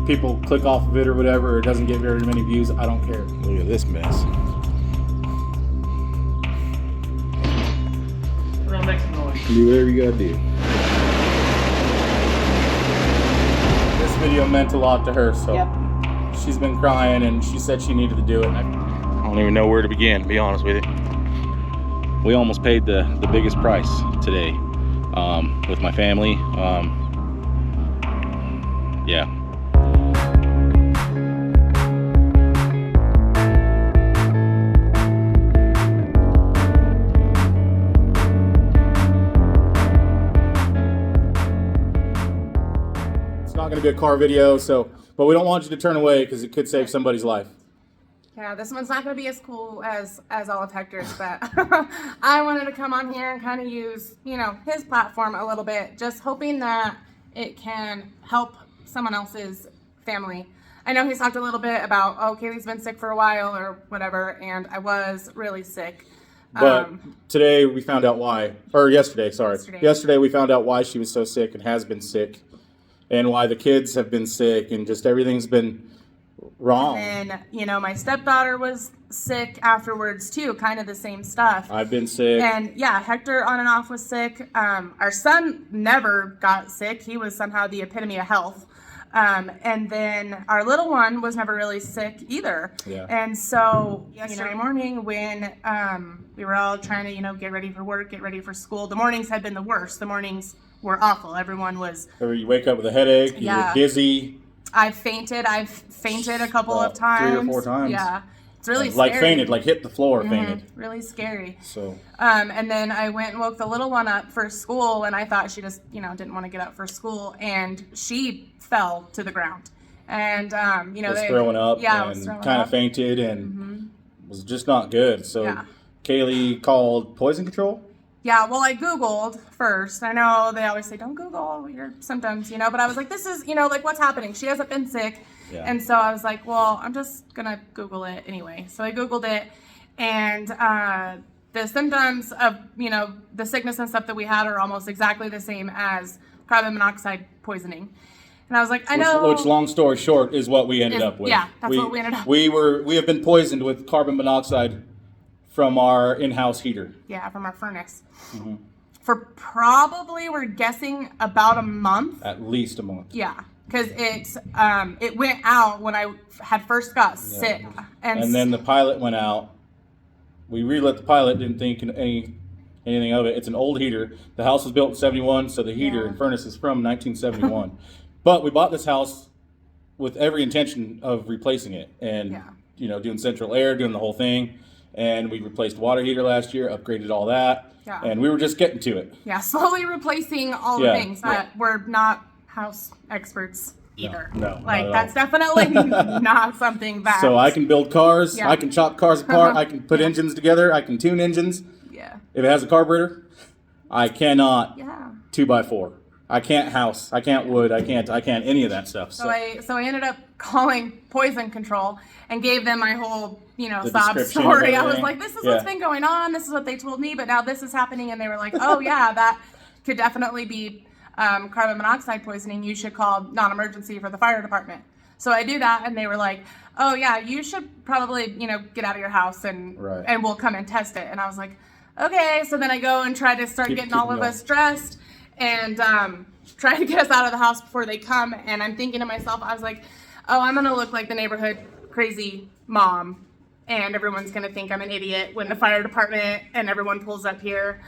people click off of it or whatever, or it doesn't get very many views, I don't care. Look at this mess. We're gonna make some noise. Do whatever you gotta do. This video meant a lot to her, so Yep. she's been crying and she said she needed to do it. I don't even know where to begin, to be honest with you. We almost paid the biggest price today with my family. Yeah. It's not going to be a car video, but we don't want you to turn away because it could save somebody's life. Yeah, this one's not going to be as cool as all of Hector's, but I wanted to come on here and kind of use, his platform a little bit, just hoping that it can help someone else's family. I know he's talked a little bit about, Kaylee's been sick for a while or whatever, and I was really sick. But today we found out why, or yesterday, sorry. Yesterday we found out why she was so sick and has been sick, and why the kids have been sick, and just everything's been wrong. And my stepdaughter was sick afterwards too, kind of the same stuff. I've been sick. And yeah, Hector on and off was sick. Our son never got sick. He was somehow the epitome of health. And then our little one was never really sick either. Yeah. And so yesterday morning when we were all trying to, get ready for work, get ready for school, the mornings had been the worst. The mornings were awful. Everyone was... You wake up with a headache, you're dizzy. I've fainted a couple of times. 3 or 4 times. Yeah. It's really scary. Like fainted, like hit the floor, fainted. Really scary. So. And then I went and woke the little one up for school, and I thought she just, didn't want to get up for school, and she fell to the ground. And, was throwing up. Yeah, and kind of fainted and was just not good. So yeah. Kaylee called poison control. Yeah, well, I Googled first. I know they always say, don't Google your symptoms, but I was like, this is, what's happening? She hasn't been sick. Yeah. And so I was like, well, I'm just going to Google it anyway. So I Googled it, and the symptoms of, the sickness and stuff that we had are almost exactly the same as carbon monoxide poisoning. And I was like, I know. Which, long story short, is what we ended up with. Yeah, that's what we ended up with. We have been poisoned with carbon monoxide from our in-house heater. Yeah, from our furnace. Mm-hmm. For probably, we're guessing, about a month. At least a month. Yeah, because it went out when I had first got sick. And then the pilot went out. We relit the pilot, didn't think anything of it. It's an old heater. The house was built in 71, so the heater and furnace is from 1971. But we bought this house with every intention of replacing it and, doing central air, doing the whole thing. And we replaced water heater last year, upgraded all that. Yeah. And we were just getting to it. Yeah, slowly replacing all the things, but we're not house experts either. No, that's definitely not something that. So I can build cars, I can chop cars apart, I can put engines together, I can tune engines. Yeah. If it has a carburetor, I cannot 2x4. I can't house, I can't wood, I can't any of that stuff. So I ended up calling poison control and gave them my whole, sob story. I was like, this is what's been going on, this is what they told me, but now this is happening, and they were like, oh yeah, that could definitely be carbon monoxide poisoning. You should call non-emergency for the fire department. So I do that, and they were like, oh yeah, you should probably, get out of your house and we'll come and test it. And I was like, okay. So then I go and try to start getting all of us dressed and try to get us out of the house before they come. And I'm thinking to myself, I was like, oh, I'm going to look like the neighborhood crazy mom, and everyone's going to think I'm an idiot when the fire department and everyone pulls up here.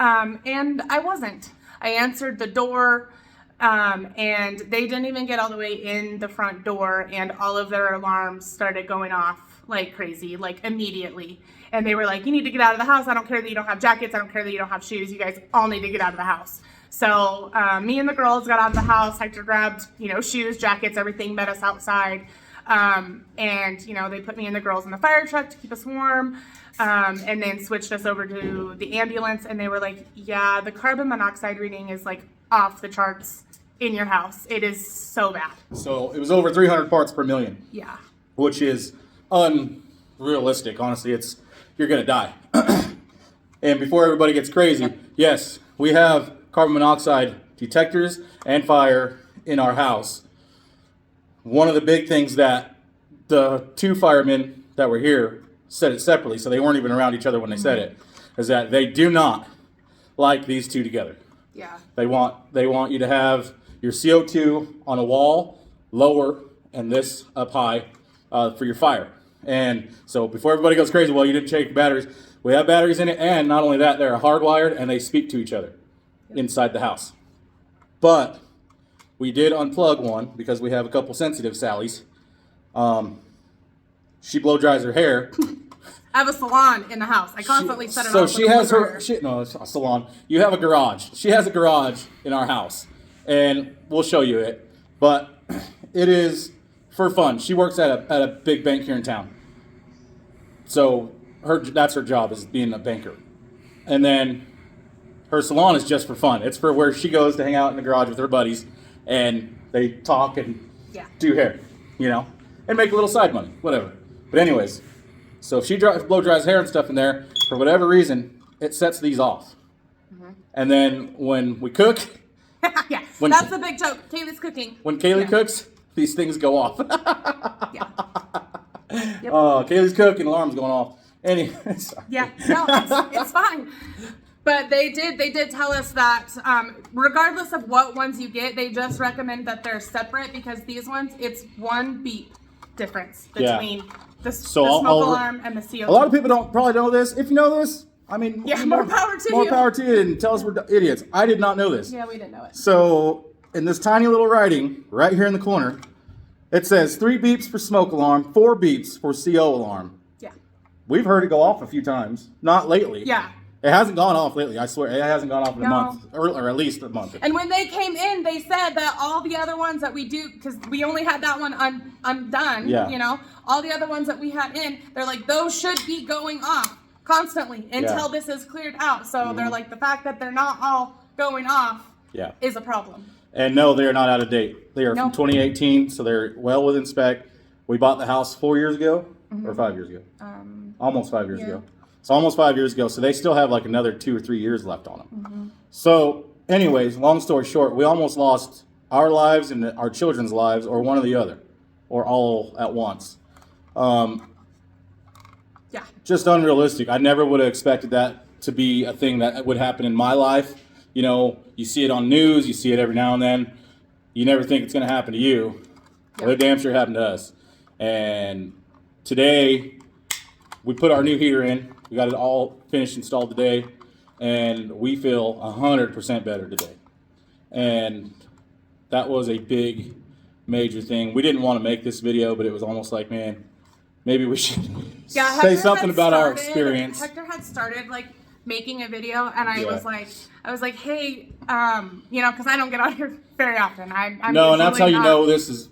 And I wasn't. I answered the door, and they didn't even get all the way in the front door, and all of their alarms started going off like crazy, like immediately. And they were like, you need to get out of the house. I don't care that you don't have jackets. I don't care that you don't have shoes. You guys all need to get out of the house. So me and the girls got out of the house. Hector grabbed, shoes, jackets, everything, met us outside. And, they put me and the girls in the fire truck to keep us warm. And then switched us over to the ambulance. And they were like, yeah, the carbon monoxide reading is like off the charts in your house. It is so bad. So it was over 300 parts per million. Yeah. Which is unrealistic. Honestly, you're going to die. And before everybody gets crazy, yes, we have carbon monoxide detectors and fire in our house. one of the big things that the two firemen that were here said it separately, so they weren't even around each other when they said it, is that they do not like these two together. Yeah. They want you to have your CO2 on a wall lower and this up high for your fire. And so before everybody goes crazy, well, you didn't check your batteries. We have batteries in it, and not only that, they're hardwired and they speak to each other inside the house. But we did unplug one because we have a couple sensitive Sallys. She blow dries her hair. I have a salon in the house. I constantly set it so off. So she has her, no, it's a salon. You have a garage. She has a garage in our house. And we'll show you it. But it is for fun. She works at a big bank here in town. So that's her job, is being a banker. And then her salon is just for fun. It's for where she goes to hang out in the garage with her buddies. And they talk and do hair, and make a little side money, whatever. But anyways, so if she blow dries hair and stuff in there, for whatever reason, it sets these off. And then when we cook, that's the big joke. Kaylee's cooking. When Kaylee cooks, these things go off. Yep. Kaylee's cooking, alarm's going off. Anyways. Yeah, no, it's fine. But they did tell us that regardless of what ones you get, they just recommend that they're separate, because these ones, it's one beep difference between the smoke alarm and the CO2. A lot of people probably know this. If you know this, I mean, more power to you. More power to you, and tell us we're idiots. I did not know this. Yeah, we didn't know it. So in this tiny little writing right here in the corner, it says 3 beeps for smoke alarm, 4 beeps for CO alarm. Yeah. We've heard it go off a few times. Not lately. Yeah. It hasn't gone off lately. I swear, it hasn't gone off in a month, or at least a month. And when they came in, they said that all the other ones that we do, because we only had that one undone, all the other ones that we had in, they're like, those should be going off constantly until this is cleared out. So they're like, the fact that they're not all going off is a problem. And no, they're not out of date. They are from 2018, so they're well within spec. We bought the house 4 years ago, or 5 years ago. Almost 5 years ago. So almost 5 years ago. So they still have like another 2 or 3 years left on them. So anyways, long story short, we almost lost our lives and our children's lives, or one or the other, or all at once. Just unrealistic. I never would have expected that to be a thing that would happen in my life. You see it on news, you see it every now and then. You never think it's going to happen to you. Well, it damn sure happened to us. And today, we put our new heater in. We got it all finished, installed today, and we feel 100% better today. And that was a big, major thing. We didn't want to make this video, but it was almost like, man, maybe we should say something about our experience. Hector had started making a video, and I was like, hey, because I don't get on here very often. I'm no, and that's how you know this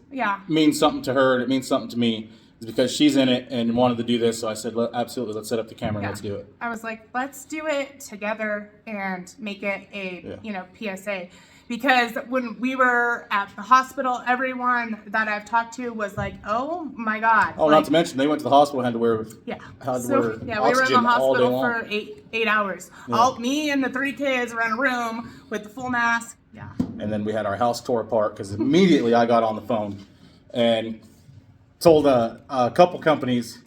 means something to her, and it means something to me. Is because she's in it and wanted to do this, so I said, absolutely, let's set up the camera and let's do it. I was like, let's do it together and make it a PSA. Because when we were at the hospital, everyone that I've talked to was like, oh my God. Oh, not to mention, they went to the hospital and had to wear we were in the hospital for eight hours. Yeah. Me and the 3 kids were in a room with the full mask. Yeah. And then we had our house tore apart, because immediately I got on the phone and told a couple companies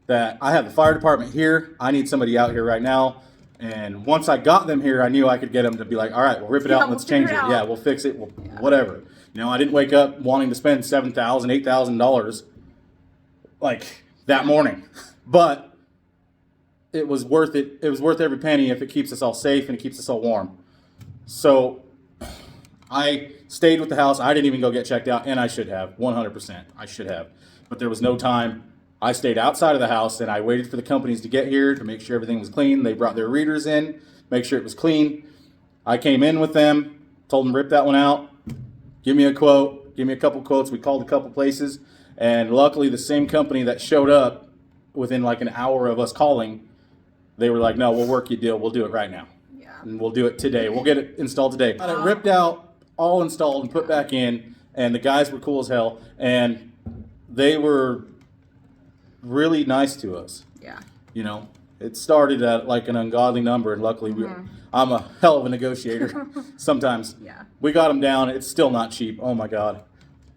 that I have the fire department here. I need somebody out here right now. And once I got them here, I knew I could get them to be like, all right, we'll rip it out and let's change it. Yeah, we'll fix it. Whatever. I didn't wake up wanting to spend $7,000, $8,000 that morning. But it was worth it. It was worth every penny if it keeps us all safe and it keeps us all warm. So I stayed with the house. I didn't even go get checked out, and I should have, 100%. I should have. But there was no time. I stayed outside of the house, and I waited for the companies to get here to make sure everything was clean. They brought their readers in, make sure it was clean. I came in with them, told them, rip that one out, give me a quote, give me a couple quotes. We called a couple places, and luckily the same company that showed up within an hour of us calling, they were like, no, we'll work you a deal. We'll do it right now. Yeah. And we'll do it today. We'll get it installed today. Got it ripped out, all installed and put back in, and the guys were cool as hell, and they were really nice to us. Yeah. It started at an ungodly number, and luckily I'm a hell of a negotiator sometimes. Yeah. We got them down. It's still not cheap. Oh my God.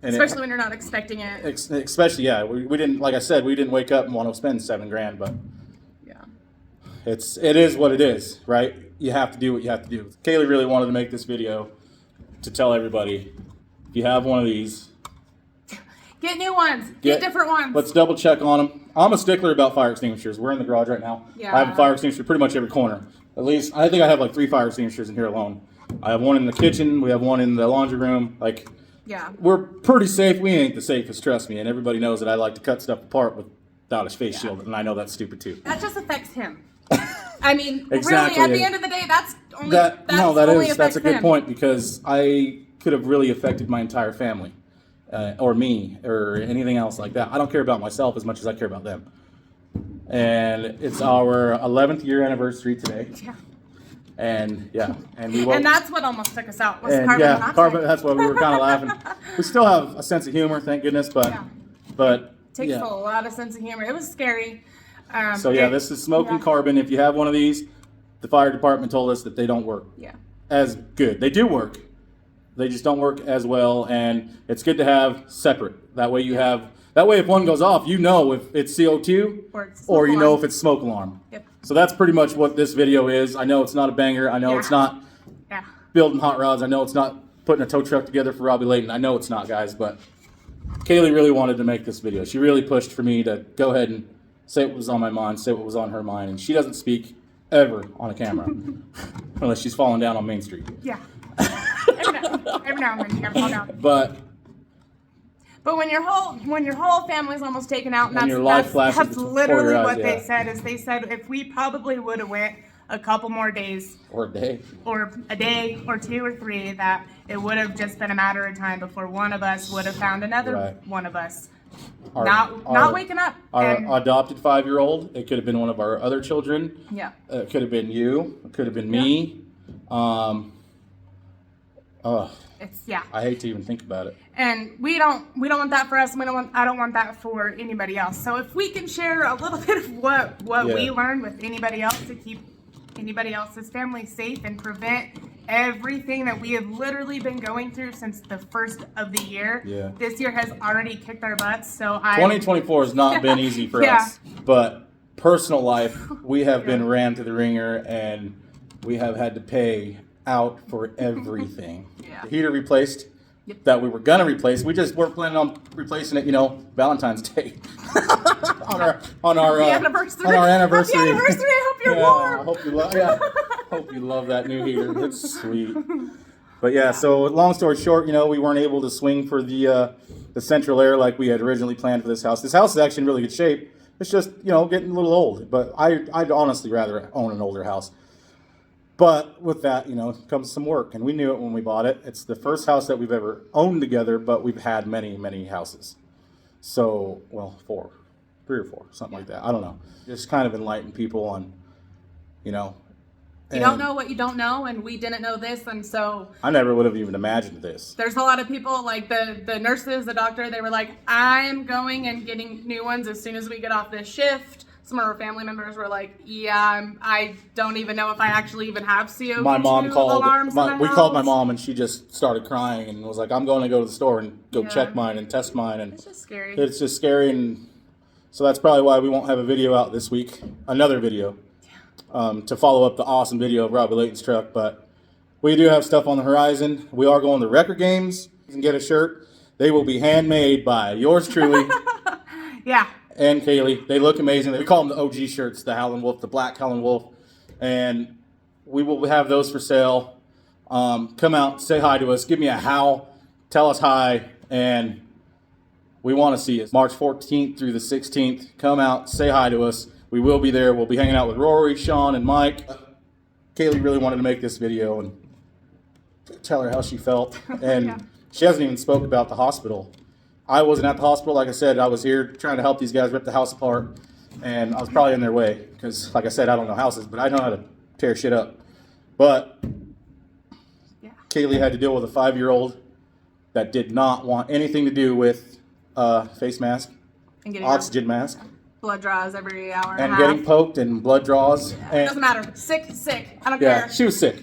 And especially when you're not expecting it. Especially, yeah. We didn't, like I said, we didn't wake up and want to spend $7,000, but yeah, it is what it is, right? You have to do what you have to do. Kaylee really wanted to make this video to tell everybody, if you have one of these, get new ones. Get different ones. Let's double check on them. I'm a stickler about fire extinguishers. We're in the garage right now. Yeah. I have a fire extinguisher pretty much every corner. At least, I think I have like 3 fire extinguishers in here alone. I have one in the kitchen. We have one in the laundry room. Like, yeah, we're pretty safe. We ain't the safest, trust me. And everybody knows that I like to cut stuff apart without a face shield, and I know that's stupid too. That just affects him. I mean, Exactly. really, at the end of the day, that's only that's a good him. point, because I could have really affected my entire family, or me, or anything else like that. I don't care about myself as much as I care about them. And it's our 11th year anniversary today. Yeah. And and that's what almost took us out. Was and carbon monoxide. carbon. That's why we were kind of laughing. We still have a sense of humor, thank goodness, but takes a lot of sense of humor. It was scary. This is smoking carbon. If you have one of these, the fire department told us that they don't work as good. They do work. They just don't work as well, and it's good to have separate. That way if one goes off, you know if it's CO2 or you know if it's smoke alarm. Yep. So that's pretty much what this video is. I know it's not a banger. I know it's not building hot rods. I know it's not putting a tow truck together for Robbie Layton. I know it's not, guys, but Kaylee really wanted to make this video. She really pushed for me to go ahead and say what was on my mind, say what was on her mind, and she doesn't speak ever on a camera unless she's falling down on Main Street. Yeah. Every now and then you gotta fall down. But when your whole family's almost taken out, and that's literally what they said. Is they said if we probably would have went a couple more days, or a day, or 2 or 3, that it would have just been a matter of time before one of us would have found another one of us not waking up. Our adopted 5-year-old. It could have been one of our other children. Yeah. It could have been you. It could have been me. I hate to even think about it. And we don't want that for us. I don't want that for anybody else. So if we can share a little bit of what we learned with anybody else to keep anybody else's family safe and prevent everything that we have literally been going through since the first of the year. Yeah. This year has already kicked our butts. So 2024 has not been easy for us. But personal life, we have been ran through the ringer, and we have had to pay out for everything. The heater replaced that we were gonna replace. We just weren't planning on replacing it, Valentine's Day. on our anniversary. Happy anniversary! I hope you're warm. I hope you love that new heater. It's sweet. But so long story short, we weren't able to swing for the central air like we had originally planned for this house. This house is actually in really good shape. It's just getting a little old. But I'd honestly rather own an older house. But with that, comes some work, and we knew it when we bought it. It's the first house that we've ever owned together, but we've had many, many houses. So, 3 or 4, something like that. I don't know. Just kind of enlighten people on, You don't know what you don't know, and we didn't know this, and so I never would have even imagined this. There's a lot of people, like the nurses, the doctor, they were like, I'm going and getting new ones as soon as we get off this shift. Some of our family members were like, I don't even know if I actually even have CO2 My mom alarms we called my mom, and she just started crying and was like, I'm going to go to the store and go check mine and test mine. And it's just scary. It's just scary, and so that's probably why we won't have a video out this week. Another video to follow up the awesome video of Robbie Layton's truck. But we do have stuff on the horizon. We are going to record games. You can get a shirt. They will be handmade by yours truly. And Kaylee. They look amazing. We call them the OG shirts, the Howlin Wolf, the black Howlin Wolf. And we will have those for sale. Come out, say hi to us, give me a howl, tell us hi, and we want to see you. March 14th through the 16th. Come out, say hi to us. We will be there. We'll be hanging out with Rory, Sean, and Mike. Kaylee really wanted to make this video and tell her how she felt. And she hasn't even spoke about the hospital. I wasn't at the hospital. Like I said, I was here trying to help these guys rip the house apart. And I was probably in their way because, like I said, I don't know houses, but I know how to tear shit up. But Kaylee had to deal with a 5-year-old that did not want anything to do with face mask, and oxygen mask. Blood draws every hour and a and half. getting poked and blood draws. It doesn't matter. Sick. I don't care. care. She was sick.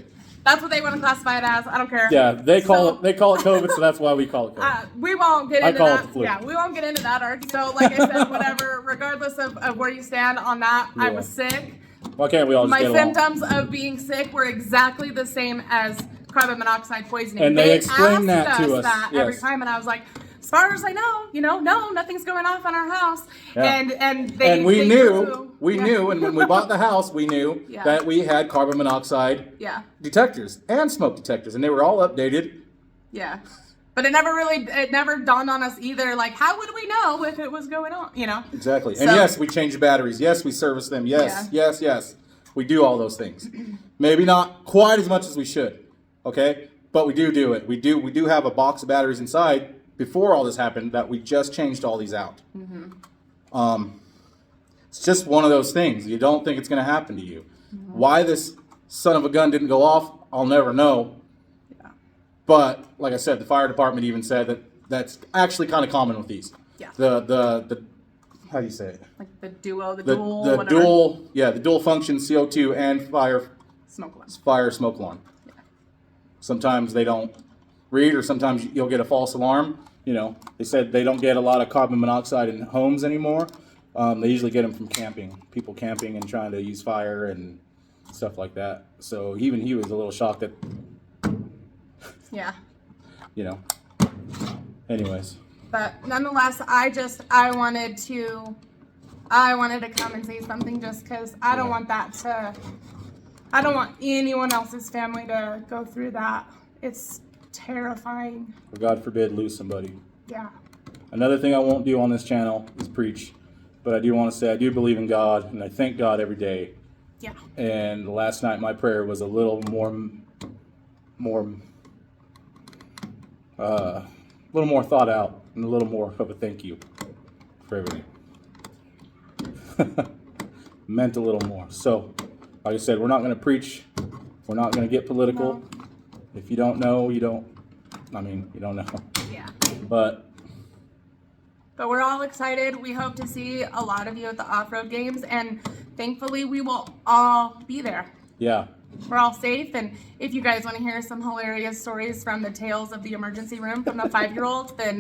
That's what they want to classify it as. I don't care. Yeah, they call it COVID, so that's why we call it COVID. We won't get into I call that. it the flu. Yeah, we won't get into that argument. So, like I said, whatever, regardless of where you stand on that, I was sick. Why can't we all just My get along? symptoms of being sick were exactly the same as carbon monoxide poisoning. And they explained that asked to us us, that yes. every time, and I was like, as far as I know, no, nothing's going off in our house. Yeah. And we knew, yeah. and when we bought the house, we knew Yeah. that we had carbon monoxide Yeah. detectors and smoke detectors, and they were all updated. Yeah. But it never dawned on us either, like, how would we know if it was going on, Exactly. So, and yes, we change batteries. Yes, we service them. Yes, yes. We do all those things. Maybe not quite as much as we should, okay? But we do it. We do have a box of batteries inside before all this happened that we just changed all these out. It's just one of those things. You don't think it's going to happen to you. Why this son of a gun didn't go off, I'll never know. Yeah. But like I said, the fire department even said that that's actually kind of common with these. Yeah. The how do you say it? Like the dual, The whatever. the dual function CO2 and Smoke alarm. fire smoke alarm. Yeah. Sometimes they don't read, or sometimes you'll get a false alarm. They said they don't get a lot of carbon monoxide in homes anymore. They usually get them from people camping and trying to use fire and stuff like that. So even he was a little shocked that, Yeah. Anyways. But nonetheless, I wanted to come and say something just because I don't want I don't want anyone else's family to go through that. It's terrifying. Or God forbid, lose somebody. Yeah. Another thing I won't do on this channel is preach, but I do want to say I do believe in God, and I thank God every day. Yeah. And last night my prayer was a little more thought out, and a little more of a thank you for everything. Meant a little more. So, like I said, we're not going to preach. We're not going to get political. No. If you don't know, you don't know. Yeah. But we're all excited. We hope to see a lot of you at the off-road games, and thankfully we will all be there. yeah. We're all safe, and if you guys want to hear some hilarious stories from the tales of the emergency room from the 5-year-old, then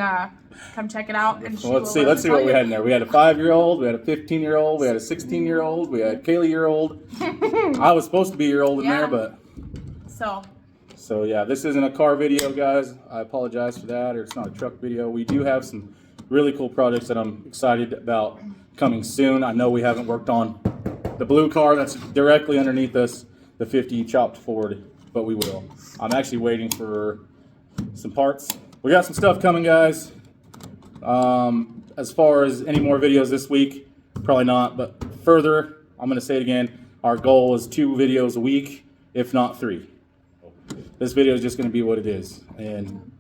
come check it out. And Let's see what we had in there. We had a 5-year-old, we had a 15-year-old, we had a 16-year-old, we had a Kaylee-year-old. I was supposed to be year-old in there, but so yeah, this isn't a car video, guys. I apologize for that, or it's not a truck video. We do have some really cool projects that I'm excited about coming soon. I know we haven't worked on the blue car that's directly underneath us, the 50 chopped Ford, but we will. I'm actually waiting for some parts. We got some stuff coming, guys. As far as any more videos this week, probably not, but further, I'm going to say it again, our goal is 2 videos a week, if not 3. This video is just going to be what it is, and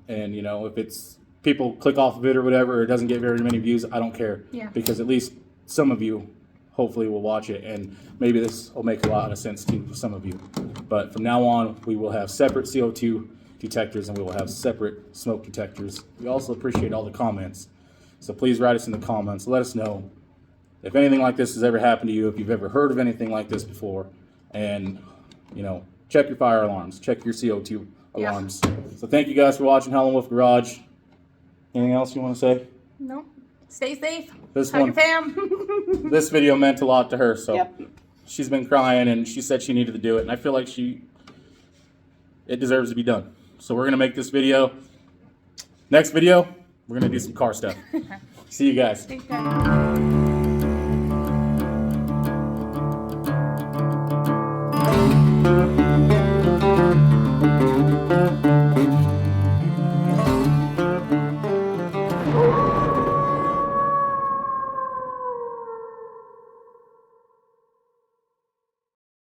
if it's people click off of it or whatever, or it doesn't get very many views, I don't care, because at least some of you hopefully will watch it, and maybe this will make a lot of sense to some of you. But from now on, we will have separate CO2 detectors, and we will have separate smoke detectors. We also appreciate all the comments, so please write us in the comments. Let us know if anything like this has ever happened to you, if you've ever heard of anything like this before, and check your fire alarms, check your CO2 alarms. So thank you guys for watching Howlin Wolf Garage. Anything else you want to say? No. Stay safe. This Hug one, your fam. this video meant a lot to her, so Yep. she's been crying, and she said she needed to do it, and I feel like it deserves to be done. So we're going to make this video. Next video, we're going to do some car stuff. See you guys. Thanks, guys.